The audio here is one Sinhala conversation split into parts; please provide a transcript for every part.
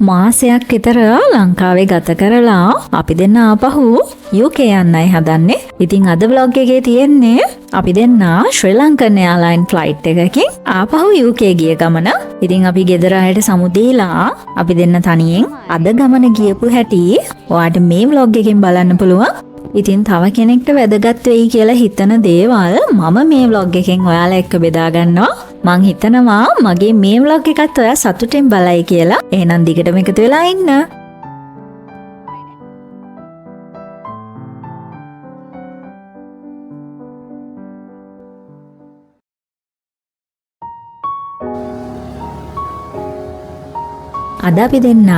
මාසයක් විතර ලංකාවේ ගත කරලා අපි දෙන්න ආපහු UK යන්නයි හදන්නේ. ඉතින් අද vlog එකේ තියෙන්නේ අපි දෙන්න ශ්‍රී ලංකන් එයාලයින් ෆ්ලයිට් එකකින් ආපහු UK ගිය ගමන. ඉතින් අපි ගෙදර අයට සමු දීලා අපි දෙන්න තනියෙන් අද ගමන ගියපු හැටි ඔයාලට මේ vlog එකෙන් බලන්න පුළුවන්. ඉතින් තව කෙනෙක්ට වැදගත් වෙයි කියලා හිතන දේවල් මම මේ vlog එකෙන් ඔයාලා එක්ක බෙදා ගන්නවා. මං හිතනවා මගේ මේ vlog එකත් ඔයා සතුටින් බලයි කියලා. එහෙනම් දිගටම එකතු වෙලා ඉන්න. අද අපි දෙන්න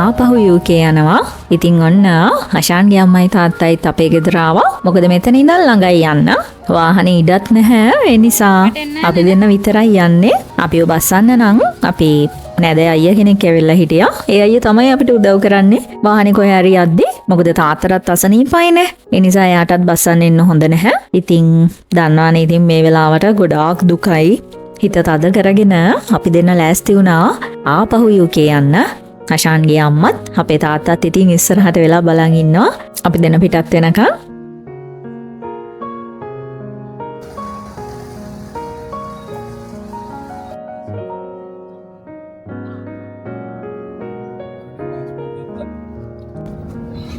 ආපහු UK යනවා. ඉතින් ඔන්න හෂාන්ගේ අම්මයි තාත්තයිත් අපේ ගෙදර ආවා. මොකද මෙතන ඉඳන් ළඟයි යන්න. වාහනේ ඉඩත් නැහැ. ඒ නිසා අපි දෙන්න විතරයි යන්නේ. අපිව බස්සන්න නම් අපි නැද අයියා කෙනෙක් ඇවිල්ලා හිටියා. ඒ අයියා තමයි අපිට උදව් කරන්නේ වාහනේ කොහේ හරි යද්දි. මොකද තාත්තටත් අසනීපයිනේ. ඒ නිසා එයාටත් බස්සන්න එන්න හොඳ නැහැ. ඉතින් දන්නවනේ ඉතින් මේ වෙලාවට ගොඩාක් දුකයි. හිත තද කරගෙන අපි දෙන්න ලෑස්ති වුණා ආපහු UK යන්න. හෂාන්ගේ අම්මත් අපේ තාත්තත් ඉතින් ඉස්සරහට වෙලා බලන් ඉන්නවා අපි දෙන්න පිටත් වෙනකන්.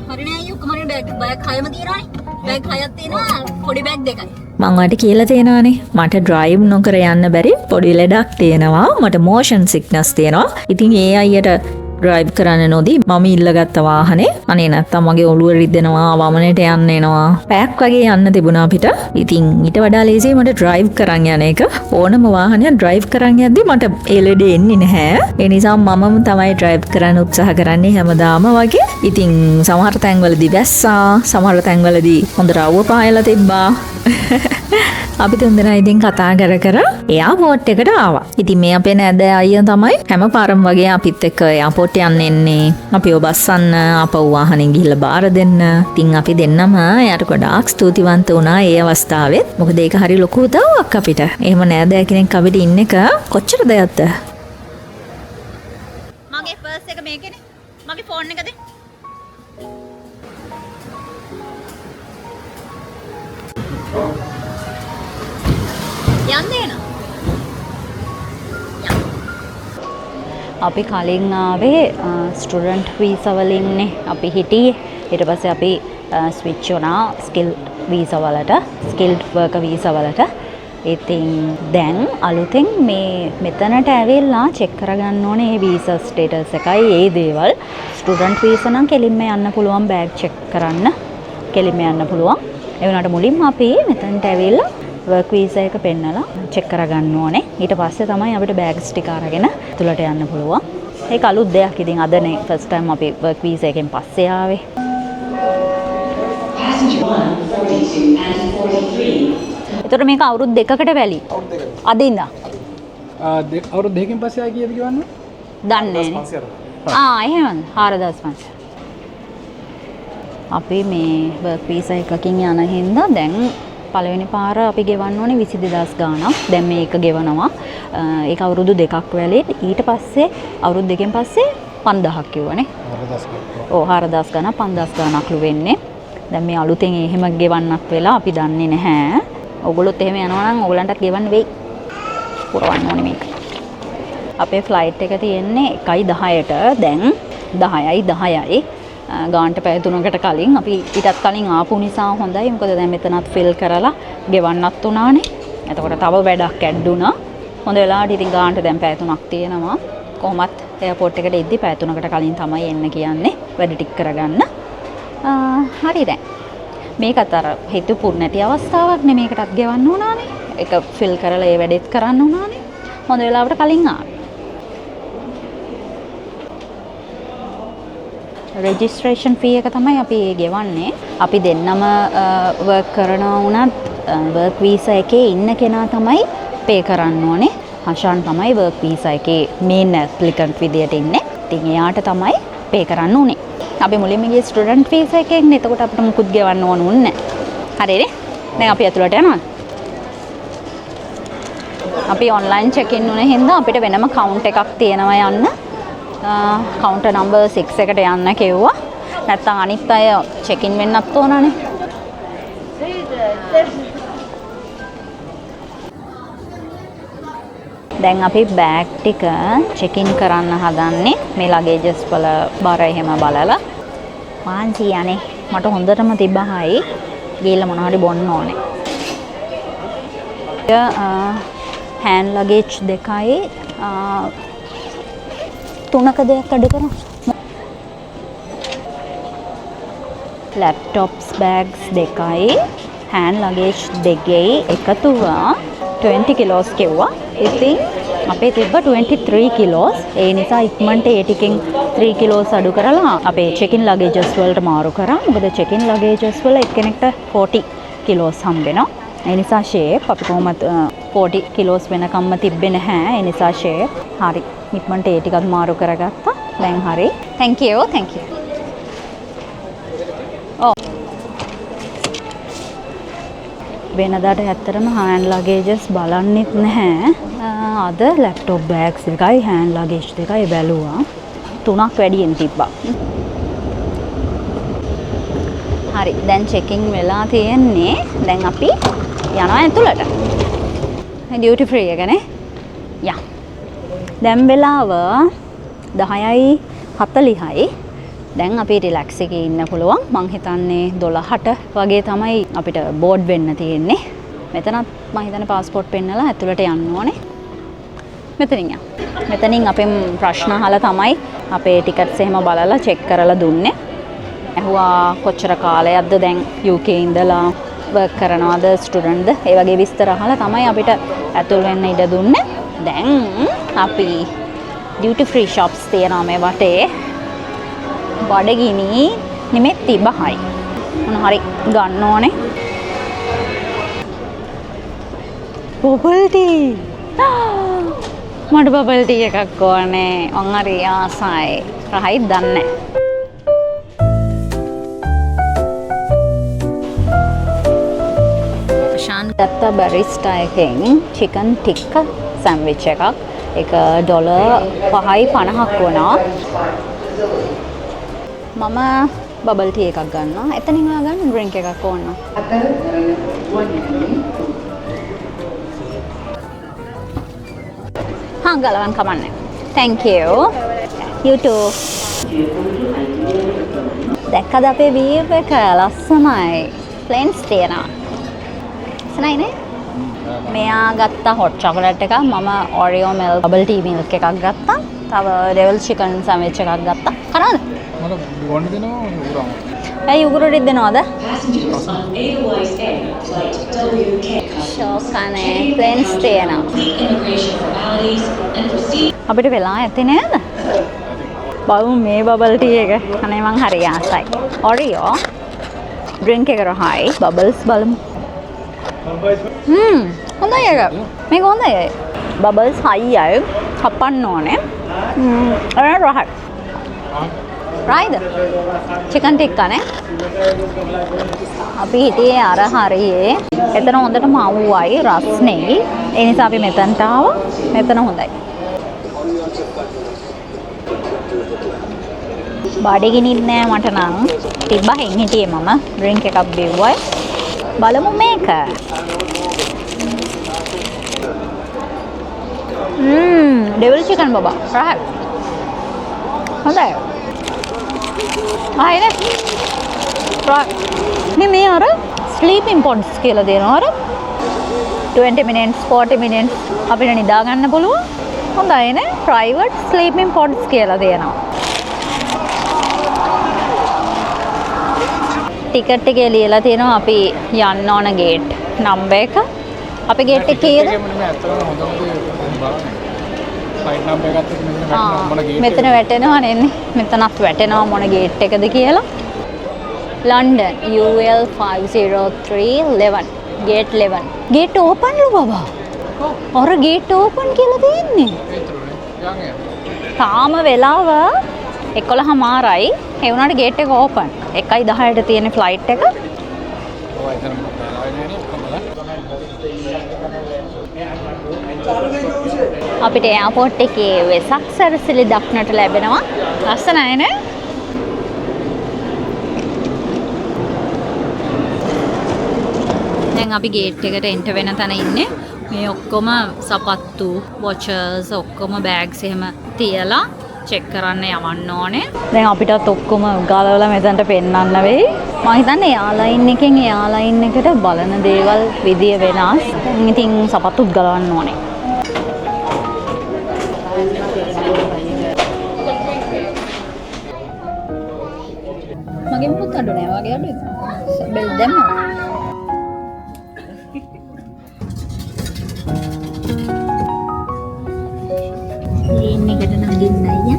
හරිනේ අයියෝ කොහමද බෑග් හයම තියනවනේ. බෑග් හයක් තියෙනවා පොඩි බෑග් දෙකයි. මං ඔයාලට කියලා තියෙනවානේ මට ඩ්‍රයිව් නොකර යන්න බැරි පොඩි ලෙඩක් තියෙනවා. මට මෝෂන් සික්නස් තියෙනවා. ඉතින් ඒ අයියට ඩ්‍රයිව් කරන්න නොදී මම ඉල්ලගත්ත වාහනේ අනේ නැත්තම් මගේ ඔළුව රිදෙනවා වමනට යන්න එනවා. පැයක් වගේ යන්න තිබුණා අපිට. ඉතින් ඊට වඩා ලේසියි මට ඩ්‍රයිව් කරන් යන එක. ඕනම වාහනයක් ඩ්‍රයිව් කරන් යද්දි මට ඒ ලෙඩේ එන්නේ නැහැ. ඒ නිසා මමම තමයි ඩ්‍රයිව් කරන්න උත්සාහ කරන්නේ හැමදාම වගේ. ඉතින් සමහර තැන්වලදී වැස්සා, සමහර තැන්වලදී හොඳ රවුව පායලා තිබ්බා. අපි තුන්දෙනා ඉතින් කතා කර එයාපෝට් එකට ආවා. ඉතින් මේ අපේ නෑද අයියා තමයි හැම පාරම වගේ අපිත් එක්ක එයාපෝට් යන්න එන්නේ. අපිව බස්සන්න, අපව වාහනෙන් ගිහිල්ලා බාර දෙන්න. ඉතින් අපි දෙන්නම එයාට ගොඩාක් ස්තුතිවන්ත වුණා ඒ අවස්ථාවෙත්. මොකද ඒක හරි ලොකු උදව්වක් අපිට. එහෙම නෑද කෙනෙක් අපිට ඉන්න එක කොච්චර දෙයක්ද? මගේ පර්ස් එක මේකනේ. මගේ ෆෝන් එකද? යන්නේ නෝ. අපි කලින් ආවේ ස්ටුඩන්ට් වීසා වලින්නේ අපි හිටියේ. ඊට පස්සේ අපි ස්විච් වුණා ස්කිල් වීසා වලට, ස්කිල්ඩ් වර්කර් වීසා වලට. ඉතින් දැන් අලුතෙන් මේ මෙතනට ඇවිල්ලා චෙක් කරගන්න ඕනේ මේ වීසා ස්ටේටස් එකයි ඒ දේවල්. ස්ටුඩන්ට් වීසා නම් කෙලින්ම යන්න පුළුවන් බෑග් චෙක් කරන්න. කෙලින්ම යන්න පුළුවන්. ඒ වුණාට මුලින්ම අපි මෙතනට ඇවිල්ලා වර්ක් වීසා එක පෙන්නලා චෙක් කරගන්න ඕනේ. ඊට පස්සේ තමයි අපිට බෑග්ස් ටික අරගෙන තුලට යන්න පුළුවන්. ඒක අලුත් දෙයක්. ඉතින් අදනේ ෆස්ට් ටයිම් අපි වර්ක් වීසා එකෙන් පස්සේ ආවේ. ඒතර මේක අවුරුදු දෙකකට වැලි. අද ඉඳන්. අවුරුදු දෙකකින් පස්සේ ආයි කීයද කියවන්නේ? දන්නේ නැහැ. එහෙමද? 4500. අපි මේ වර්ක් වීසා එකකින් යන හින්දා දැන් පළවෙනි පාර අපි ගෙවන්න ඕනේ 22000 ගාණක්. දැන් මේක ගෙවනවා. ඒක අවුරුදු දෙකක් වැලේ. ඊට පස්සේ අවුරුදු දෙකෙන් පස්සේ 5000ක් කිව්වනේ. 4000. ඔව් 4000 ගාණක් 5000 ගාණක්ලු වෙන්නේ. දැන් මේ අලුතෙන් එහෙම ගෙවන්නක් වෙලා අපි දන්නේ නැහැ. ඔයගොල්ලොත් එහෙම යනවා නම් ඔයගලන්ටත් ගෙවන්න වෙයි. පුරවන්න ඕනේ මේක. අපේ ෆ්ලයිට් එක තියෙන්නේ 1:10ට. දැන් 10:10යි. ගාන්ට පැය 3කට කලින් අපි ඊටත් කලින් ආපු නිසා හොඳයි. මොකද දැන් මෙතනත් ෆිල් කරලා ගෙවන්නත් උනානේ. එතකොට තව වැඩක් ඇඩ්ඩුණා. හොඳ වෙලාවට ඉතින් ගාන්ට දැන් පැය 3ක් තියෙනවා. කොහොමත් එයාපෝට් එකට එද්දි පැය 3කට කලින් තමයි එන්න කියන්නේ. වැඩ ටික කරගන්න. හරි දැන්. මේකත් අර හිතුපු නැති අවස්ථාවක් නේ මේකටත් ගෙවන්න උනානේ. ඒක ෆිල් කරලා ඒ වැඩෙත් කරන්න උනානේ. හොඳ වෙලාවට කලින් ආවා. රෙජිස්ට්‍රේෂන් ෆී එක තමයි අපි ගෙවන්නේ. අපි දෙන්නම වර්ක් කරනවා වුණත් වර්ක් වීසා එකේ ඉන්න කෙනා තමයි පේ කරන්න ඕනේ. හෂාන් තමයි වර්ක් වීසා එකේ මේන් ඇප්ලිකන්ට් විදියට ඉන්නේ. ඉතින් එයාට තමයි පේ කරන්න උනේ. අපි මුලින්ම ගියේ ස්ටුඩන්ට් වීසා එකෙන්. එතකොට අපිට මුකුත් ගෙවන්න ඕන උන්නේ නැහැ. හරිනේ? දැන් අපි ඇතුළට යනවා. අපි ඔන්ලයින් චෙක් ඉන් උනේ හින්දා අපිට වෙනම කවුන්ට් එකක් තියෙනවා යන්න. කවුන්ටර් නම්බර් 6 එකට යන්න කිව්වා. නැත්තම් අනිත් අය චෙක් ඉන් වෙන්නත් ඕනනේ. දැන් අපි බෑග් ටික චෙක් ඉන් කරන්න හදන්නේ. මේ ලගේජස් වල බර එහෙම බලලා. මාන්සි යන්නේ මට හොඳටම තිබ්බහයි ගිහලා මොනවා හරි බොන්න ඕනේ. හෑන්ඩ් ලගේජ් දෙකයි 3ක දෙයක් අඩු කරමු. ලැප්ටොප්ස් බෑග්ස් දෙකයි හෑන්ඩ් ලගේජ් දෙකයි එකතුව 20 කිලෝස් කිව්වා. ඉතින් අපේ තිබ්බ 23 කිලෝස්. ඒ නිසා ඉක්මනට ඒ ටිකෙන් 3 කිලෝස් අඩු කරලා අපේ චෙකින් ලගේජස් වලට මාරු කරා. මොකද චෙකින් ලගේජස් වල එක්කෙනෙක්ට 40 කිලෝස් හම්බ වෙනවා. ඒ නිසා ෂේප් අපි කොහොමද 40 කිලෝස් වෙනකම්ම තිබ්බේ නැහැ. ඒ නිසා ෂේප් හරි ඉක්මනට ඒ ටිකත් මාරු කරගත්තා. දැන් හරි. thank you. ඔව්. වෙනදාට ඇත්තටම හෑන්ඩ් ලගේජස් බලන්නෙත් නැහැ. අද ලැප්ටොප් බෑග්ස් එකයි හෑන්ඩ් ලගේජ් දෙකයි බැලුවා. 3ක් වැඩියෙන් තිබ්බා. හරි දැන් චෙකින් වෙලා තියෙන්නේ. දැන් අපි යනවා ඇතුළට. ඩියුටි ෆ්‍රී එකනේ. යා. දැන් වෙලාව 10:40යි. දැන් අපි රිලැක්ස් එකේ ඉන්න පුළුවන්. මං හිතන්නේ 12ට වගේ තමයි අපිට බෝඩ් වෙන්න තියෙන්නේ. මෙතනත් මං හිතන්නේ પાස්පෝර්ට් පෙන්නලා ඇතුළට යන්න ඕනේ. මෙතනින් යන්න. මෙතනින් අපෙන් ප්‍රශ්න අහලා තමයි අපේ ටිකට්ස් එහෙම බලලා චෙක් කරලා දුන්නේ. ඇහුවා කොච්චර කාලයක්ද දැන් UK ඉඳලා වර්ක් කරනවද ස්ටුඩන්ට්ද ඒ වගේ විස්තර අහලා තමයි අපිට ඇතුල් වෙන්න ඉඩ දුන්නේ. දැන් අපි ඩියුටි ෆ්‍රී shops තියනවා මේ වටේ. බඩගිනි නිමෙත් ඉබහයි. මොන හරි ගන්න ඕනේ. Bubble T. මට බබල් ටී එකක් ඕනේ. මං හරි ආසයි. රහයි දන්නේ. ගත්ත බැරිස්ටා එකෙන් චිකන් ටික්කා සෑන්ඩ්විච් එකක්. ඒක $5.50ක් වුණා. මම බබල් ටී එකක් ගන්නවා. එතනින් ඔයා ගන්න ඩ්‍රින්ක් එකක් ඕන. හා ගලවන් කමන්නේ. thank you. you too. දැක්කද අපේ වීව් එක ලස්සනයි. ප්ලේන්ස් තියෙනවා. ලස්සනයිනේ. මෙයා ගත්ත හොට් චොකලට් එකක්. මම Oreo milk bubble T milk එකක් ගත්තා. තව ඩෙවිල් චිකන් සෑන්ඩ්විච් එකක් ගත්තා. කනවද? මට බොන්න දෙනවා උගුරම. ඇයි උගුරට දෙනවද? ෂෝකනේ ප්ලේන්ස් තියෙනවා. අපිට වෙලා ඇති නේද? බලමු මේ බබල් ටී එක. අනේ මං හරි ආසයි. ඔරියෝ ඩ්‍රින්ක් එක රහයි. බබල්ස් බලමු. හොඳයි එක. මේක හොඳයි. බබල්ස් හයියයි. කපන්න ඕනේ. රහයි. රයිද? චිකන් ටික්කානේ. අපි හිටියේ අර හරියේ. එතන හොඳටම අවුවයි රස්නේ. ඒ නිසා අපි මෙතනට ආවා. මෙතන හොඳයි. බඩගිනිත් නෑ මට නම්. තිබ්බහෙන් හිටියේ මම. ඩ්‍රින්ක් එකක් බිව්වයි. බලමු මේක. ඩෙවිල් චිකන් බබා. රහයි. හොඳයි. ආයෙත් මේ අර ස්ලීපින් පොඩ්ස් කියලා දෙනවා අර 20 minutes 40 minutes අපිට නිදා ගන්න පුළුවන්. හොඳයි නේ. ප්‍රයිවට් ස්ලීපින් පොඩ්ස් කියලා දෙනවා. ටිකට් එකේ ලියලා තියෙනවා අපි යන්න ඕන ගේට් නම්බර් එක. අපි ගේට් එකේ කීයද? මෙතන වැටෙනවා නේ. මෙතනත් වැටෙනවා මොන ගේට් එකද කියලා. London UL 50311 gate 11. Gate open ලු බබා. අර ගේට් ඕපන් කියලා තියෙන්නේ. තාම වෙලාව 11:00යි. ඒ වුණාට ගේට් එක ඕපන්. 1:10ට තියෙන ෆ්ලයිට් එක. අපිට එයාපෝට් එකේ වෙසක් සැරසිලි දක්නට ලැබෙනවා. ලස්සනයි නේ? දැන් අපි ගේට් එකට එන්ටර් වෙන තැන ඉන්නේ. මේ ඔක්කොම සපත්තු, වොචර්ස් ඔක්කොම බෑග්ස් එහෙම තියලා චෙක් කරන්න යවන්න ඕනේ. දැන් අපිටත් ඔක්කොම ගාලවලා මෙතනට පෙන්නන්න වෙයි. මම හිතන්නේ එයාලයින් එකෙන් එයාලයින් එකට බලන දේවල් විදිය වෙනස්. ඉතින් සපත්තුත් ගලවන්න ඕනේ. මගේ මුත් අඩු නෑ වගේ අඩුයි. බෙල් දැම්මා. ලේන් එකට නගින්නයි යන්නේ.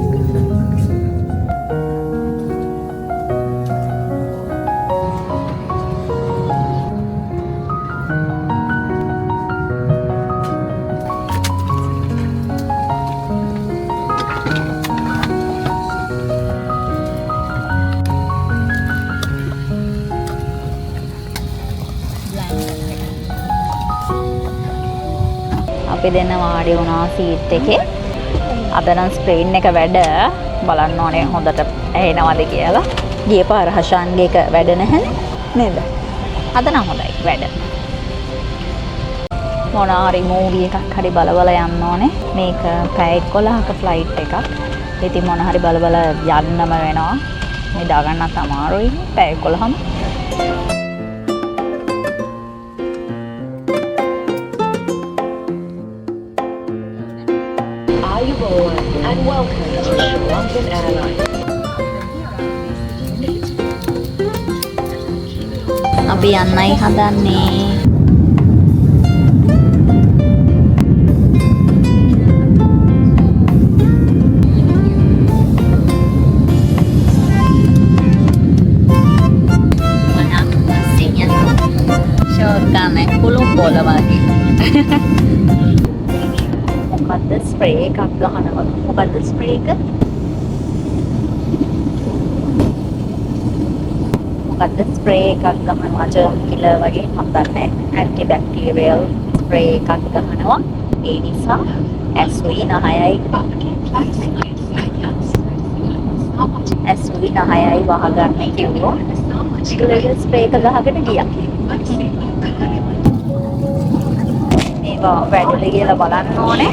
අපි දෙන්න වාඩි වුණා සීට් එකේ. අද නම් ස්ක්‍රීන් එක වැඩ බලන්න ඕනේ හොඳට ඇහෙනවද කියලා. ගිය පාර හෂාන්ගේ එක වැඩ නැහැනේ නේද? අද නම් හොඳයි වැඩ. මොන හරි මූවි එකක් හරි බල යන්න ඕනේ. මේක පැය 11ක ෆ්ලයිට් එකක්. ඉතින් මොන හරි බල යන්නම වෙනවා. මේ දාගන්නත් අමාරුයි පැය 11ම. And welcome to Sri Lankan Airlines. අපි යන්නයි හදන්නේ. ෂෝට්ගානේ පුළුම් බෝල වගේ. මොකද්ද ස්ප්‍රේ එකක් ගහනවා. මොකද්ද ස්ප්‍රේ එක? මොකද්ද ස්ප්‍රේ එකක් ගහනවා. ජර්ම් කිලර් වගේ හම්බන්නේ. ඇන්ටි බැක්ටීරියල් ස්ප්‍රේ එකක් ගහනවා. ඒ නිසා ඇස්වි නහයයි වහගන්න කිව්වෝ. කිලර් ස්ප්‍රේ එක ගහගෙන ගියා. වැඩද කියලා බලන්න ඕනේ.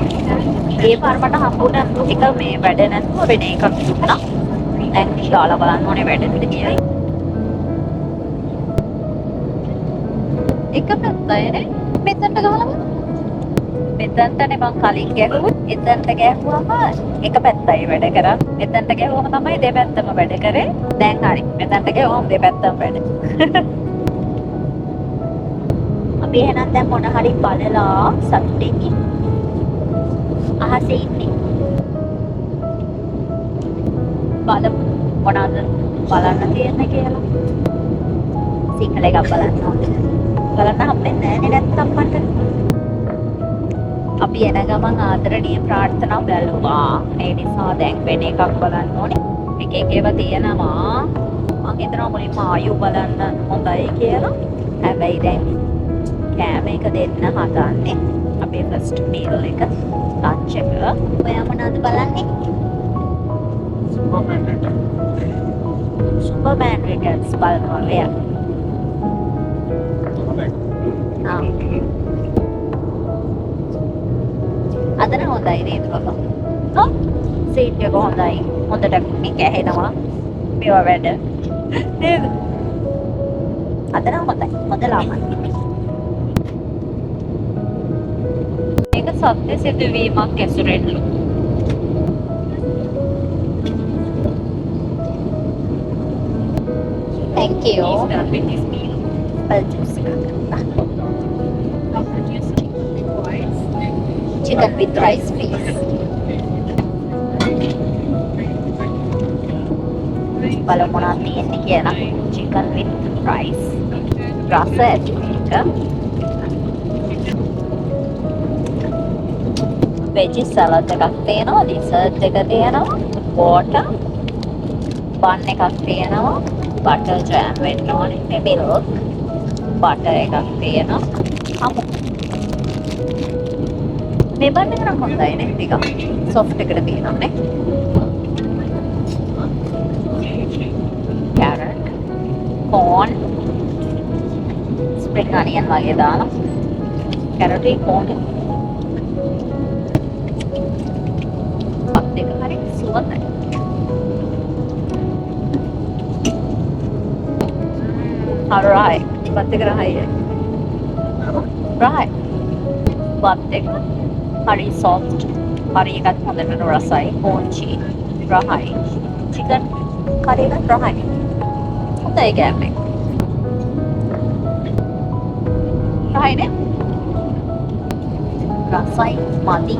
ඒ පාර මට හම්බුණ එක මේ වැඩ නැතුව වෙන එකක් දුන්නා. දැන් ගාලා බලන්න ඕනේ වැඩද කියලා. එක පැත්තයිනේ. මෙතනට ගහලා බලන්න. මෙතනටනේ මං කලින් ගැහුවා. එතනට ගැහුවම එක පැත්තයි වැඩ කරා. එතනට ගැහුවම තමයි දෙපැත්තම වැඩ කරේ. දැන් හරි. මෙතනට ගැහුවම දෙපැත්තම වැඩ. අපි එහෙනම් දැන් මොන හරි බලලා සතුටින් අහසේ ඉන්නේ. බලමු මොනවද බලන්න තියෙන්නේ කියලා. සිංහල එකක් බලන්න ඕනේ. බලන්න හම්බෙන්නේ නැහැ නැත්තම් මට. අපි එන ගමන් ආදරණීය ප්‍රාර්ථනා බැලුවා. ඒ නිසා දැන් වෙන එකක් බලන්න ඕනේ. එක ඒවා තියෙනවා. මම හිතනවා මුලින්ම ආයු බලන්න හොඳයි කියලා. හැබැයි දැන් කෑම එක දෙන්න හදන්නේ. අපේ ෆස්ට් මීල් එක ලන්ච් එක. ඔයා මොනවද බලන්නේ? සුපර්මෑන් රිටර්න්ස් බලනවා මෙයා. අද නම් හොඳයි නේද බබා? ඔව්. සීට් එක හොඳයි. හොඳට මේක ඇහෙනවා. මේවා වැඩ. නේද? අද නම් හොඳයි. හොඳ ලාමයි. මේක සත්‍ය සිදුවීමක් ඇසුරෙන්ලු. Thank you. Chicken with rice, please. Kalau mau nanti ini kira chicken with rice. Rasa juga. Veggie salad එකක් තියෙනවා, dessert එක තියෙනවා, water, bun එකක් තියෙනවා, butter jam වෙන්න ඕනේ, milk, butter එකක් තියෙනවා. හමු. මේ බන් එක නම් හොඳයි නේ ටිකක් සොෆ්ට් එකට තියෙනවා නේ. කැරට්, කෝන්, ස්ප්‍රිං අනියන් වගේ දාලා. කැරට් එක කෝන් එක. පත් එක හරි සුවඳයි. Alright, පත් එක රහයි. Right. පත් එක හරි soft. හරි එකත් හොඳට රසයි. කෝන්චි රහයි. චිකන් කරි එකත් රහයි. හොඳයි කෑම එක. රහයිනේ. රසයි මදි.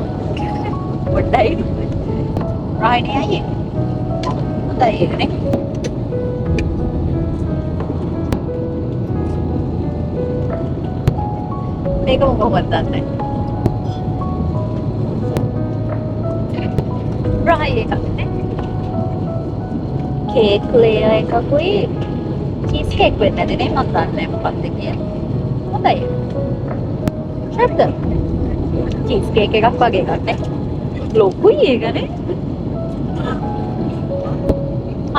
පොඩ්ඩයි. රහයිනේ අයියේ. හොඳයි ඒකනේ. මේක මොකක්ද දන්නේ රහයි එකක් නේ කේක් ලේයර් එකකුයි චීස් කේක් වෙන්නේ නැති නේ මම දන්නේ මොකක්ද කියලා හොඳයි ශබ්ද චීස් කේක් එකක් වගේ එකක් නේ ලොකුයි ඒකනේ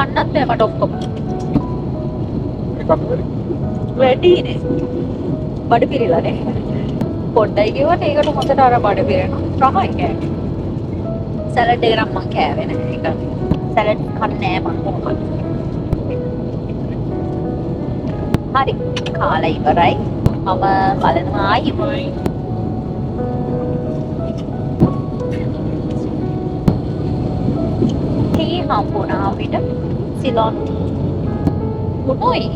අන්නත් මේකට ඔක්කොම එකක් වැඩි නේ බඩ පිරিলাනේ පොඩ්ඩයි කිව්වට ඒකට හොඳට අර බඩ පිරෙනවා රහයි කෑවේ සැලඩ් එක නම් මම කෑවේ නෑ ඒක සැලඩ් කන්නේ නෑ මම කොහොමද හරි කාලා ඉවරයි මම බලනවා ආයෙමයි තේ හම්බුණා අපිට සිලොන් මොනෝයි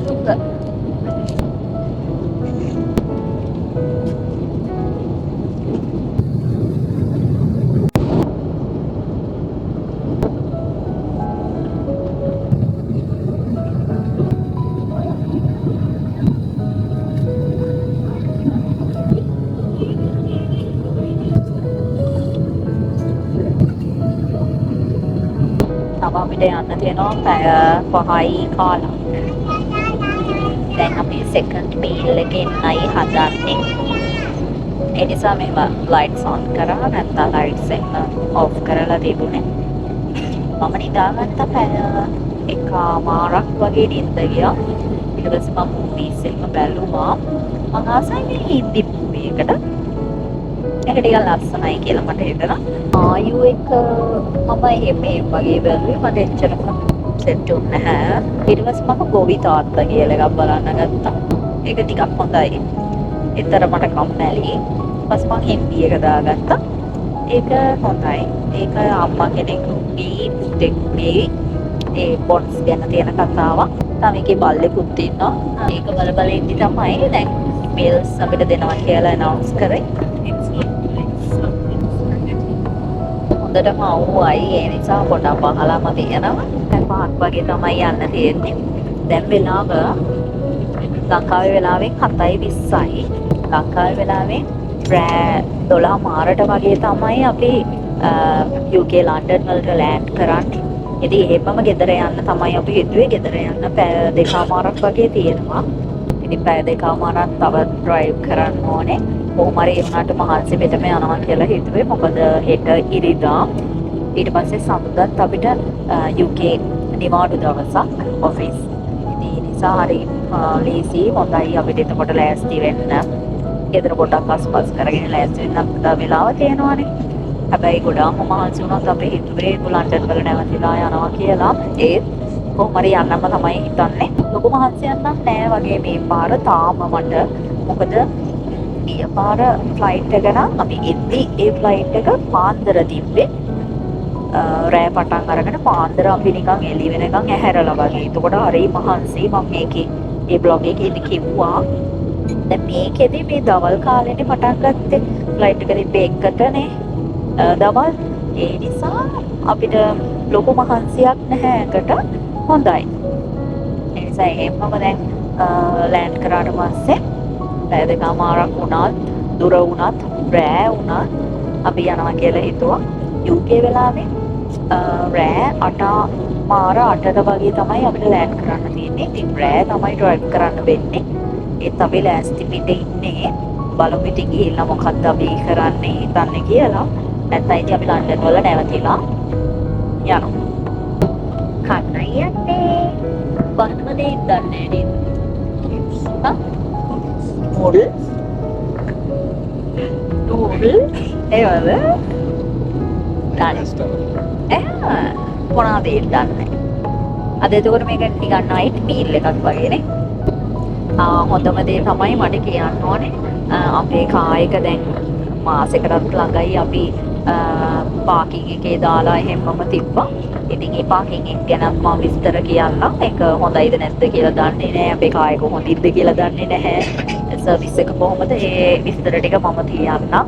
සුපර් අපිට යන්න තියෙනවා පැය 5යි කාලා. දැන් අපි සෙකන්ඩ් මීල් එකෙන්යි හදන්නේ. ඒ නිසා මේව ලයිට්ස් ඔන් කරා නැත්නම් ලයිට්ස් එක ඔෆ් කරලා තිබුණේ. මම නිදාගත්ත පැය 1:00ක් වගේ නිින්ද ගියා. ඊට පස්සේ මම මූවීස් එක බැලුවා. මම ආසයි මේ හින්දි මූවී එකට. ඒක ටිකක් ලස්සනයි කියලා මට හිතෙනවා. ආයු එක මම එහෙම වගේ බැලුවේ මට එච්චරම සෙට් වුණේ නැහැ. ඊට පස්සේ මම ගෝවි තාත්තා කියලා එකක් බලන්න ගත්තා. ඒක ටිකක් හොඳයි. ඒතර මට කම්මැලි. ඊපස්සේ මම හින්දි එක දාගත්තා. ඒක හොඳයි. ඒක අම්මා කෙනෙකුගේ පුතෙක්ගේ ඒ බොන්ස් ගැන තියෙන කතාවක්. තව එකේ බල්ලෙකුත් ඉන්නවා. ඒක බල ඉඳි තමයි දැන් මෙල්ස් අපිට දෙනවා කියලා අනවුන්ස් කරේ. හොඳටම අවුවයි ඒ නිසා පොඩක් පහලම තියෙනවා. දැන් 5ක් වගේ තමයි යන්න තියෙන්නේ. දැන් වෙලාව ලංකාවේ වෙලාවෙන් 7:20යි. ලංකාවේ වෙලාවෙන් රෑ 12 මාරට වගේ තමයි අපි UK ලන්ඩන් වලට ලෑන්ඩ් කරන්නේ. ඉතින් එහෙමම ගෙදර යන්න තමයි අපි හිතුවේ. ගෙදර යන්න පැය 2මාරක් වගේ තියෙනවා. ඉතින් පැය 2මාරක් තව ඩ්‍රයිව් කරන්න ඕනේ. කොහොම හරි එන්නට මහන්සි පිටම යනවා කියලා හිතුවේ. මොකද හෙට ඉරිදා ඊට පස්සේ සඳුදාත් අපිට UK නිවාඩු දවසක් ඔෆිස්. ඉතින් ඒ නිසා හරි ලීසි හොඳයි අපිට එතකොට ලෑස්ති වෙන්න. ගෙදර පොඩක් අස්පස් කරගෙන ලෑස්ති වෙන්න අපිට වෙලාව තියෙනවානේ. හැබැයි ගොඩාක් මහන්සි වුණත් අපි හිතුවේ ලන්ඩන් වල නැවතිලා යනවා කියලා. ඒත් කොහොම හරි යන්නම තමයි හිතන්නේ. ලොකු මහන්සියක් නම් නෑ වගේ මේ පාර තාම මට. මොකද ගිය පාර ෆ්ලයිට් එක නම් අපි එද්දි ඒ ෆ්ලයිට් එක පාන්දර තිබ්බේ. රෑ පටන් අරගෙන පාන්දර අපි නිකන් එළි වෙනකන් ඇහැරලා වගේ. එතකොට හරි මහන්සි මම මේකේ ඒ බ්ලොග් එකේදී කිව්වා. දැන් මේකෙදි මේ දවල් කාලේනේ පටන් ගත්තේ. ෆ්ලයිට් එක තිබ්බේ 1ටනේ දවල්. ඒ නිසා අපිට ලොකු මහන්සියක් නැහැ එකට. හොඳයි. ඒ නිසා එහෙමම දැන් ලෑන්ඩ් කරාට පස්සේ පැය 2මාරක් වුණත් දුර වුණත් රෑ වුණත් අපි යනවා කියලා හිතුවා. UK වෙලාවෙන් රෑ 8:00 වගේ තමයි අපිට ලෑන්ඩ් කරන්න තියෙන්නේ. ඉතින් රෑ තමයි ඩ්‍රයිව් කරන්න වෙන්නේ. ඒත් අපි ලෑස්ති පිට ඉන්නේ බලමු ඉතින් ගිහිල්ලා මොකක්ද අපි කරන්නේ හිතන්නේ කියලා. නැත්නම් ඉතින් අපි ලන්ඩන් වල නැවතිලා යනවා. කන්නයි යන්නේ. බස්ම දෙන්න දන්නේ නේද? හා? නූඩල් ඒවද? මොනවද දන්නේ? අද එතකොට මේක නිකන් නයිට් මීල් එකක් වගේනේ. හොඳම දේ තමයි මට කියන්න ඕනේ අපේ කායක දැන් මාසෙකටත් ළඟයි අපි පාකින් එකේ දාලා එහෙමම තිබ්බා. ඉතින් ඒ පාකින් එක ගැන මම විස්තර කියන්නම්. ඒක හොඳයිද නැද්ද කියලා දන්නේ නැහැ. අපේ කායක හොඳින්ද කියලා දන්නේ නැහැ. සර්විස් එක කොහොමද? ඒ විස්තර ටික මම කියන්නම්.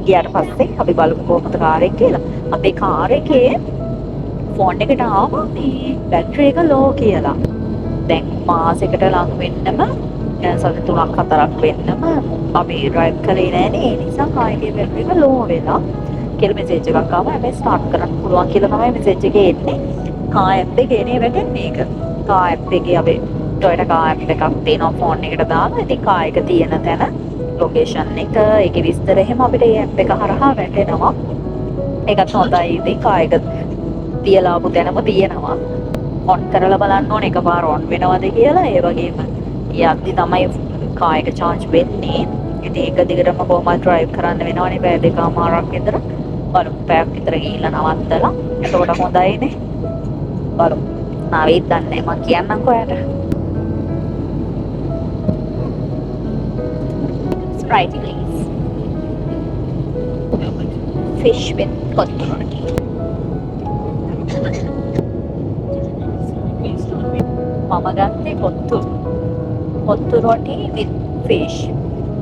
ගියාට පස්සේ අපි බලමු කොහොමද කාර් එක කියලා. අපේ කාර් එකේ ෆෝන් එකට ආවා මේ බැටරි එක ලෝ කියලා. දැන් මාසෙකට ලඟ වෙන්නම සති 3ක් 4ක් වෙන්නම අපි ඩ්‍රයිව් කරේ නෑනේ. ඒ නිසා කායකේ බැටරි එක ලෝ වෙලා කියලා මෙසේජ් එකක් ආවා. හැබැයි ස්ටාර්ට් කරන්න පුළුවන් කියලා තමයි මෙසේජ් එකේ එන්නේ. කා ඇප් එකේ එනේ වැටෙන්නේ ඒක. කා ඇප් එකේ අපි Toyota කා ඇප් එකක් තියෙනවා ෆෝන් එකට දාලා. ඉතින් කා එක තියෙන තැන ලොකේෂන් එක ඒකේ විස්තර එහෙම අපිට ඒ ඇප් එක හරහා වැටෙනවා. ඒකත් හොඳයි. ඉතින් කා එක තියලා ආපු තැනම තියෙනවා. ඔන් කරලා බලන්න ඕනේ එකපාර ඔන් වෙනවද කියලා. ඒ වගේම යද්දි තමයි කා එක charge වෙන්නේ. ඉතින් ඒක දිගටම කොහොමද drive කරන්න වෙනවනේ පැය දෙකමාරක් විතර. බලමු පැයක් විතර ගිහිල්ලා නවත්තලා. එතකොට හොඳයිනේ. බලමු. නාවෙත් දන්නේ මම කියන්නම්කෝ ඔයාලට. Sprite please. Fish with cotton roti. මම ගත්තේ කොත්තු රොටි with fish.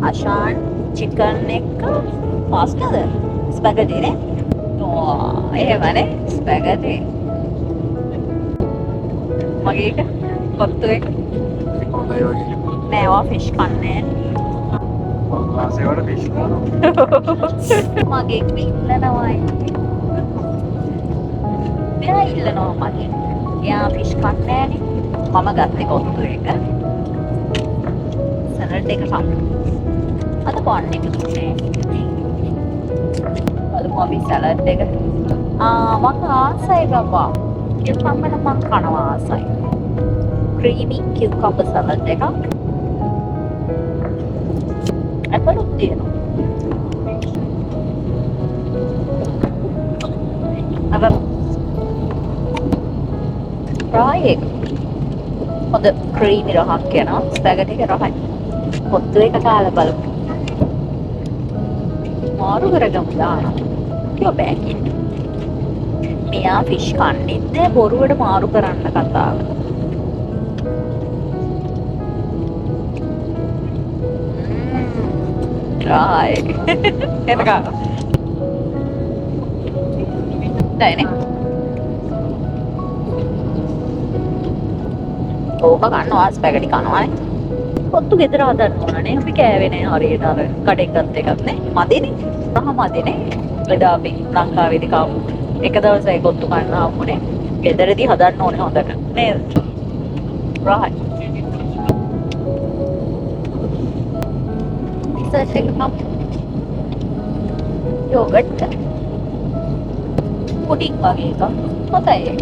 අෂාන් චිකන් එක පාස්තාද? ස්පැගටි නේ? එහෙමනේ ස්පැගටි. මගේ එක කොත්තු එක හොඳයි වගේ. නෑ ඔයා ෆිෂ් කන්නේ වාසේවට ෆිෂ් මගේ ඉල්ලනවායි. මෙයා ඉල්ලනවා මගේ. එයා ෆිෂ් කන්නේ නෑනේ. මම ගත්තේ කොත්තු එක. සලාඩ් එක කන්න. අද බොන්නේ නෑ. බලමු අපි සලාඩ් එක. මම ආසයි බබා. කිව්වම්මන මම කනවා ආසයි. creamy cucumber salad එකක්. ඇපල් උත් තියෙනවා. අර fry එක. හොඳ creamy රහක් යනවා. ස්පැගටි එක රහයි. කොත්තු එක කාලා බලමු. මාරු කරගමු දානවා. කිව්ව බෑ කියලා. මෙයා ෆිෂ් කන්නේ නැහැ බොරුවට මාරු කරන්න කතාව. රායි. එතක. දැයිනේ. ඕක ගන්නවා ස්පැගටි කනවානේ. කොත්තු ගෙදර හදන්න ඕනනේ. අපි කෑවේ නෑ හරියට අර කඩෙන් ගත්ත එකක් නේ. මදිනේ. රහ මදිනේ. එදා අපි ලංකාවේදී කාපු එක දවසයි කොත්තු කන්න ආපුනේ. ගෙදරදී හදන්න ඕනේ හොඳට. නේද? රහයි. රිසර්ච් එක නම් යෝගට් පුඩින් වගේ එකක්. හොඳයි ඒක.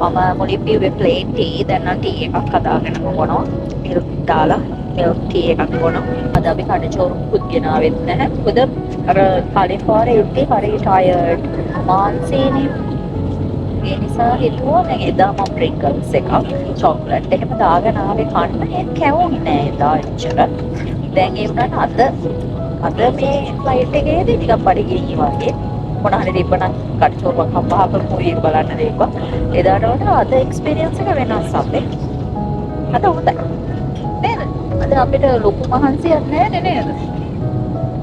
මම මුලින් බිව්වේ ප්ලේන් ටී. දැන් නම් ටී එකක් හදාගෙන බොනවා. මිල්ක් දාලා මිල්ක් ටී එකක් බොනවා. අද අපි කඩචෝරුකුත් ගෙනාවෙත් නැහැ. මොකද අර කලින් පාරේ ඉන්නේ හරි ටයර්ඩ් මාන්සේනේ. ඒ නිසා හිතුවා දැන් එදා මම ප්‍රින්කල්ස් එකක් චොක්ලට් එකම දාගෙන ආවේ කන්න. ඒක කැවුන්නේ නැහැ එදා එච්චර. දැන් ඒ වුණාට අද මේ ෆ්ලයිට් එකේදී ටිකක් බඩගිනි වගේ. මොන හරි තිබ්බනම් කට්ටෝරුවක් හම්බහම මූවි එක බලන්න දෙපා. එදාට වඩා අද එක්ස්පීරියන්ස් එක වෙනස් අපේ. අද හොඳයි. නේද? අද අපිට ලොකු මහන්සියක් නැහැ නේද?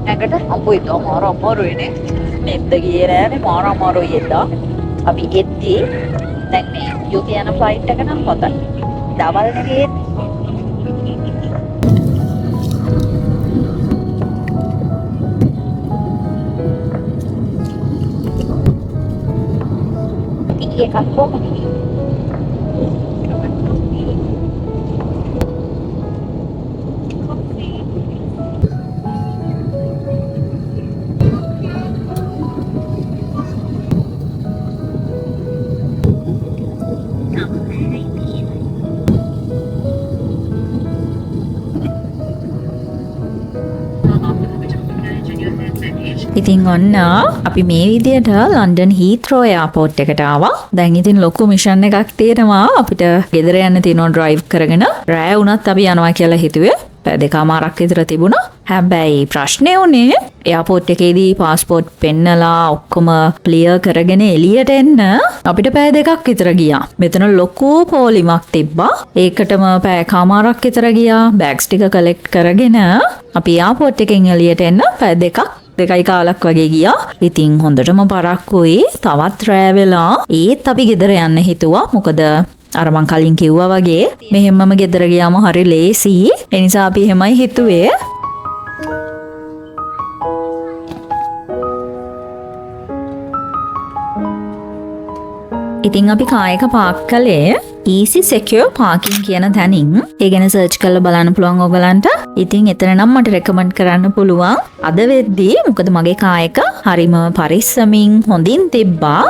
ඇඟට අම්බුයි තෝමාර අමාරුයිනේ. නෙද්ද ගියේ නෑනේ මාර අමාරුයි එදා. අපි එද්දී දැන් මේ UK යන ෆ්ලයිට් එක නම් හොඳයි. දවල් නෙගේ එකක් කොහොමද? ඉතින් ඔන්න අපි මේ විදියට ලන්ඩන් හීත්‍රෝ එයාපෝට් එකට ආවා. දැන් ඉතින් ලොකු මිෂන් එකක් තියෙනවා. අපිට ගෙදර යන්න තියෙනවා ඩ්‍රයිව් කරගෙන. රෑ වුණත් අපි යනවා කියලා හිතුවේ. පැය දෙකමාරක් විතර තිබුණා. හැබැයි ප්‍රශ්නේ උනේ එයාපෝට් එකේදී පාස්පෝර්ට් පෙන්නලා ඔක්කොම ක්ලියර් කරගෙන එළියට එන්න අපිට පැය දෙකක් විතර ගියා. මෙතන ලොකු පොලිමක් තිබ්බා. ඒකටම පැය කමාරක් විතර ගියා. බෑග්ස් ටික කලෙක්ට් කරගෙන අපි එයාපෝට් එකෙන් එළියට එන්න පැය දෙකයි කාලක් වගේ ගියා. ඉතින් හොඳටම පරක්කුයි. තවත් රෑ වෙලා ඒත් අපි ගෙදර යන්න හිතුවා. මොකද අර මං කලින් කිව්වා වගේ මෙහෙම්මම ගෙදර ගියාම හරි ලේසි. ඒ නිසා අපි එහෙමයි හිතුවේ. ඉතින් අපි කායක පාක් කළේ easy secure parking කියන තැනින්. ඒ ගැන සර්ච් කරලා බලන්න පුළුවන් ඔයගලන්ට. ඉතින් එතන නම් මට රෙකමන්ඩ් කරන්න පුළුවන්. අද වෙද්දී මොකද මගේ කායක හරිම පරිස්සමින් හොඳින් තිබ්බා.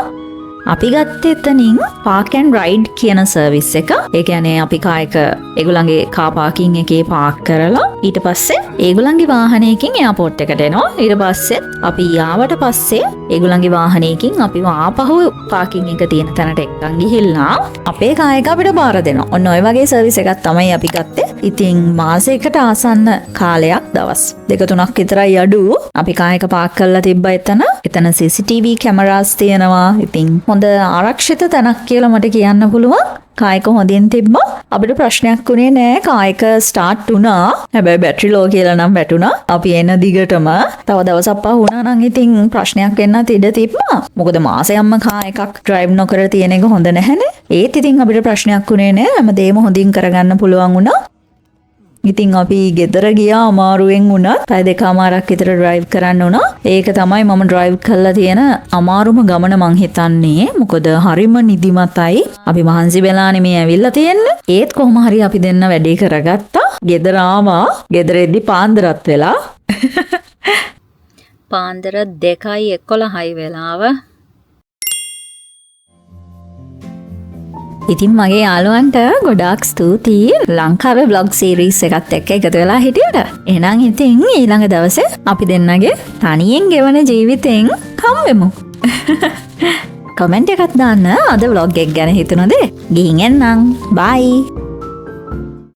අපි ගත්තේ එතනින් park and ride කියන සර්විස් එක. ඒ කියන්නේ අපි කායක ඒගොල්ලන්ගේ කා පාකින් එකේ පාක් කරලා ඊට පස්සේ ඒගොල්ලන්ගේ වාහනයකින් එයාපෝට් එකට එනවා. ඊට පස්සේ අපි ආවට පස්සේ ඒගොල්ලන්ගේ වාහනයකින් අපිව ආපහු පාකින් එක තියෙන තැනට එක්කන් ගිහිල්ලා අපේ කායක අපිට බාර දෙනවා. ඔන්න ඔය වගේ සර්විස් එකක් තමයි අපි ගත්තේ. ඉතින් මාසයකට ආසන්න කාලයක් දවස් 2-3ක් විතරයි අඩු අපි කායක පාක් කරලා තිබ්බා එතන. එතන CCTV කැමරාස් තියෙනවා. ඉතින් හොඳ ආරක්ෂිත තැනක් කියලා මට කියන්න පුළුවන්. කායක හොඳින් තිබ්බා. අපිට ප්‍රශ්නයක් උනේ නෑ. කායක ස්ටාර්ට් වුණා. හැබැයි බැටරි ලෝ කියලා නම් වැටුණා. අපි එන දිගටම තව දවසක් පහ වුණා නම් ඉතින් ප්‍රශ්නයක් වෙන්නත් ඉඩ තිබ්බා. මොකද මාසෙම්ම කායකක් ඩ්‍රයිව් නොකර තියෙන එක හොඳ නැහැනේ. ඒත් ඉතින් අපිට ප්‍රශ්නයක් උනේ නෑ. හැමදේම හොඳින් කරගන්න පුළුවන් වුණා. ඉතින් අපි ගෙදර ගියා අමාරුවෙන් වුණත් පැය දෙකමාරක් විතර ඩ්‍රයිව් කරන්න වුණා. ඒක තමයි මම ඩ්‍රයිව් කරලා තියෙන අමාරුම ගමන මං හිතන්නේ. මොකද හරිම නිදිමතයි. අපි මහන්සි වෙලානේ මේ ඇවිල්ලා තියෙන්නේ. ඒත් කොහොම හරි අපි දෙන්න වැඩේ කරගත්තා. ගෙදර ආවා. ගෙදරෙද්දි පාන්දරත් වෙලා. පාන්දර 2:11 වෙලාව. ඉතින් මගේ යාළුවන්ට ගොඩාක් ස්තුතියි ලංකාවේ බ්ලොග් සීරීස් එකත් එක්ක එකතු වෙලා හිටියට. එහෙනම් ඉතින් ඊළඟ දවසේ අපි දෙන්නගේ තනියෙන් ගෙවන ජීවිතෙන් හම්බෙමු. කමෙන්ට් එකක් දාන්න අද බ්ලොග් එක ගැන හිතුණද? ගිහින් එන්නම්. බයි.